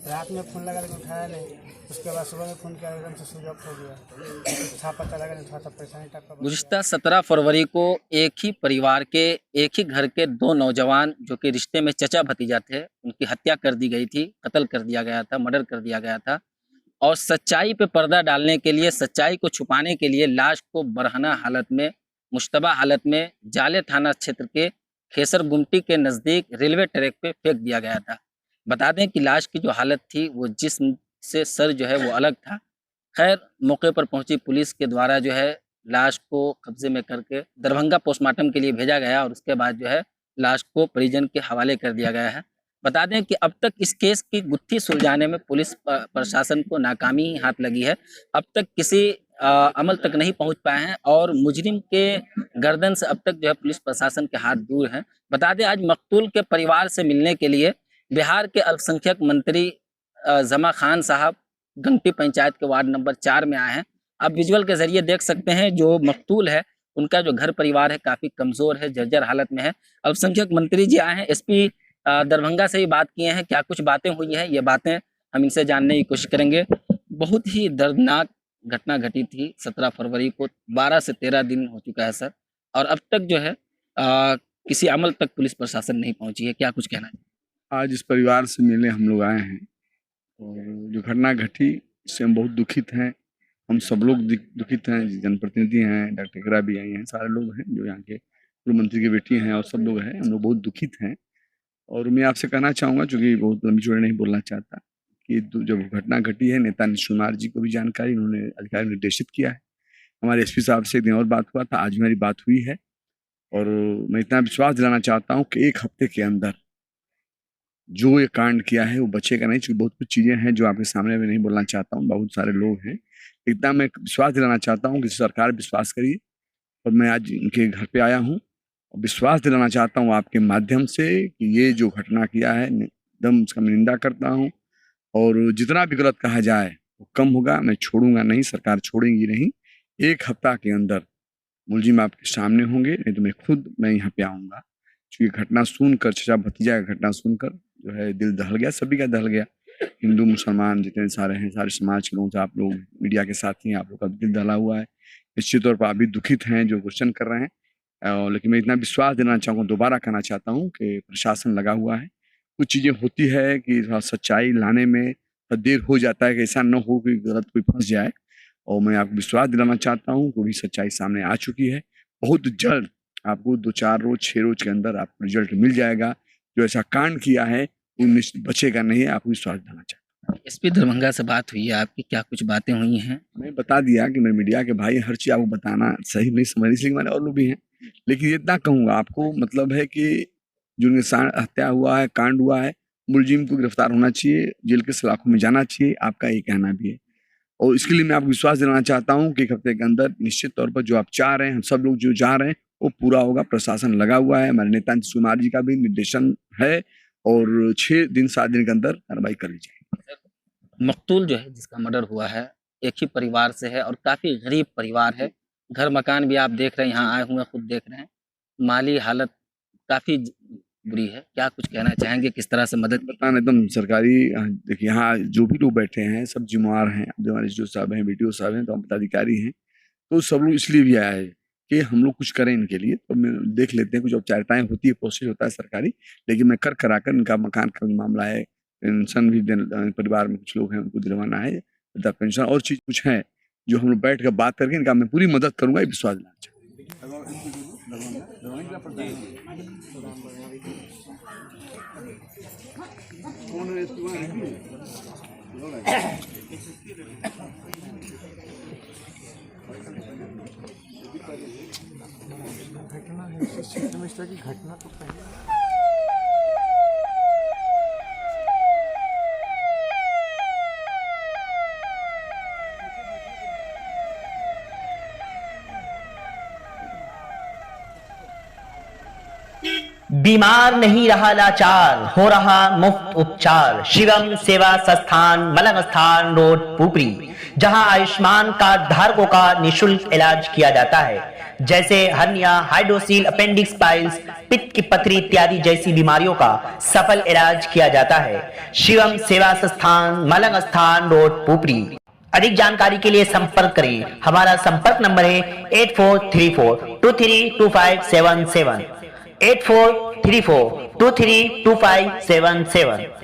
रात में फ़ोन लगा लेकिन उठाया नहीं। उसके बाद सुबह में फ़ोन किया, एकदम से स्विच ऑफ हो गया। था पता लगा नहीं, थोड़ा सा परेशानी टाइप का। गुज़िश्ता 17 फरवरी को एक ही परिवार के, एक ही घर के 2 नौजवान जो कि रिश्ते में चचा भतीजा थे, उनकी हत्या कर दी गई थी, कत्ल कर दिया गया था, मर्डर कर दिया गया था। और सच्चाई पे पर्दा डालने के लिए, सच्चाई को छुपाने के लिए लाश को बरहना हालत में, मुश्तबा हालत में जाले थाना क्षेत्र के खेसर गुमटी के नज़दीक रेलवे ट्रैक पे फेंक दिया गया था। बता दें कि लाश की जो हालत थी वो जिस्म से सर जो है वो अलग था। खैर, मौके पर पहुंची पुलिस के द्वारा जो है लाश को कब्जे में करके दरभंगा पोस्टमार्टम के लिए भेजा गया और उसके बाद जो है लाश को परिजन के हवाले कर दिया गया है। बता दें कि अब तक इस केस की गुत्थी सुलझाने में पुलिस प्रशासन को नाकामी ही हाथ लगी है। अब तक किसी अमल तक नहीं पहुंच पाए हैं और मुजरिम के गर्दन से अब तक जो है पुलिस प्रशासन के हाथ दूर हैं। बता दें, आज मकतूल के परिवार से मिलने के लिए बिहार के अल्पसंख्यक मंत्री जमा खान साहब गंगटी पंचायत के वार्ड नंबर 4 में आए हैं। आप विजुअल के जरिए देख सकते हैं जो मकतूल है उनका जो घर परिवार है काफी कमजोर है, जर्जर हालत में है। अल्पसंख्यक मंत्री जी आए हैं, एसपी दरभंगा से ही बात किए हैं, क्या कुछ बातें हुई हैं ये बातें हम इनसे जानने की कोशिश करेंगे। बहुत ही दर्दनाक घटना घटी थी 17 फरवरी को, 12 से 13 दिन हो चुका है सर, और अब तक जो है किसी अमल तक पुलिस प्रशासन नहीं पहुंची है, क्या कुछ कहना है? आज इस परिवार से मिलने हम लोग आए हैं और जो घटना घटी इससे हम बहुत दुखित हैं। हम सब लोग दुखित हैं, जनप्रतिनिधि हैं, डॉक्टर इकरा भी आई हैं, सारे लोग हैं जो यहाँ के पूर्व मंत्री की बेटी हैं और सब लोग हैं, हम लोग बहुत दुखित हैं। और मैं आपसे कहना चाहूँगा, चूँकि बहुत लंबी चौड़ी नहीं बोलना चाहता, कि जब घटना घटी है नेता नीतीश कुमार जी को भी जानकारी उन्होंने अधिकारी निर्देशित किया है। हमारे एसपी साहब से एक दिन और बात हुआ था, आज मेरी बात हुई है और मैं इतना विश्वास दिलाना चाहता हूँ कि 1 हफ्ते के अंदर जो ये कांड किया है वो बचेगा नहीं। चूँकि बहुत कुछ चीज़ें हैं जो आपके सामने में नहीं बोलना चाहता हूँ, बहुत सारे लोग हैं। इतना मैं विश्वास दिलाना चाहता हूँ कि सरकार विश्वास करिए और मैं आज इनके घर पे आया हूँ और विश्वास दिलाना चाहता हूँ आपके माध्यम से कि ये जो घटना किया है एकदम उसका मैं निंदा करता हूँ और जितना भी गलत कहा जाए वो कम होगा। मैं छोड़ूंगा नहीं, सरकार छोड़ेगी नहीं। 1 हफ्ता के अंदर मुलजिम आपके सामने होंगे, नहीं तो मैं यहाँ पे आऊँगा। क्योंकि घटना सुनकर, चचा भतीजा का घटना सुनकर जो है दिल दहल गया, सभी का दहल गया। हिंदू मुसलमान जितने सारे हैं, सारे समाज के लोगों से, आप लोग मीडिया के साथी हैं, आप लोग का दिल दहला हुआ है। निश्चित तौर पर आप भी दुखित हैं जो क्वेश्चन कर रहे हैं। लेकिन मैं इतना विश्वास देना चाहूँगा, दोबारा कहना चाहता हूँ कि प्रशासन लगा हुआ है। कुछ चीज़ें होती है कि थोड़ा सच्चाई लाने में देर हो जाता है कि ऐसा न हो कि गलत कोई फंस जाए, और मैं आपको विश्वास दिलाना चाहता हूँ कि भी सच्चाई सामने आ चुकी है। बहुत जल्द आपको 2-4 रोज 6 रोज के अंदर आपको रिजल्ट मिल जाएगा। जो ऐसा कांड किया है वो निश्चित बचेगा नहीं, आपको विश्वास दिलाना चाहता हूँ। एसपी दरभंगा से बात हुई है आपकी, क्या कुछ बातें हुई हैं? मैं बता दिया कि मैं मीडिया के भाई, हर चीज़ आपको बताना सही नहीं समझ, इसलिए मैंने और लोग भी हैं। लेकिन इतना कहूँगा आपको, मतलब है कि जो इंसान हत्या हुआ है, कांड हुआ है, मुलजिम को गिरफ्तार होना चाहिए, जेल के सलाखों में जाना चाहिए, आपका ये कहना भी है। और इसके लिए मैं आपको विश्वास दिलाना चाहता हूँ कि 1 हफ्ते के अंदर निश्चित तौर पर जो आप चाह रहे हैं, हम सब लोग जो चाह रहे हैं वो पूरा होगा। प्रशासन लगा हुआ है, हमारे नेता नीतीश कुमार जी का भी निर्देशन है और 6 दिन 7 दिन के अंदर कार्रवाई कर ली जाएगी। मकतूल जो है जिसका मर्डर हुआ है एक ही परिवार से है और काफी गरीब परिवार है। घर मकान भी आप देख रहे हैं, यहाँ आए हुए खुद देख रहे हैं, माली हालत काफी बुरी है। क्या कुछ कहना चाहेंगे, किस तरह से मदद? बताना एकदम सरकारी, देखिए यहाँ जो भी लोग बैठे हैं सब जिम्मेवार हैं। जो हमारे जो साहब हैं, बीडीओ साहब हैं, तो हम पदाधिकारी हैं, तो सब लोग इसलिए भी आया है कि हम लोग कुछ करें इनके लिए। तो मैं देख लेते हैं, कुछ औपचारिकताएं होती है, प्रोसेस होता है सरकारी, लेकिन मैं कराकर इनका मकान का मामला है, पेंशन भी परिवार में कुछ लोग हैं उनको दिलवाना है, पेंशन और चीज कुछ है जो हम लोग बैठ कर बात करके इनका मैं पूरी मदद करूंगा, ये विश्वास दिलाना चाहिए। घटना है इस क्षेत्र में, इस तरह की घटना तो पहले बीमार नहीं रहा लाचार, हो रहा मुफ्त उपचार। शिवम सेवा संस्थान, मलंग स्थान रोड, पुपरी, जहां आयुष्मान कार्ड धारकों का निःशुल्क इलाज किया जाता है। जैसे हर्निया, हाइड्रोसील, अपेंडिक्स, पाइल्स, पित्त की पथरी इत्यादि जैसी बीमारियों का सफल इलाज किया जाता है। शिवम सेवा संस्थान, मलंग स्थान रोड, पुपरी। अधिक जानकारी के लिए संपर्क करें। हमारा संपर्क नंबर है 8434232577 8434232577।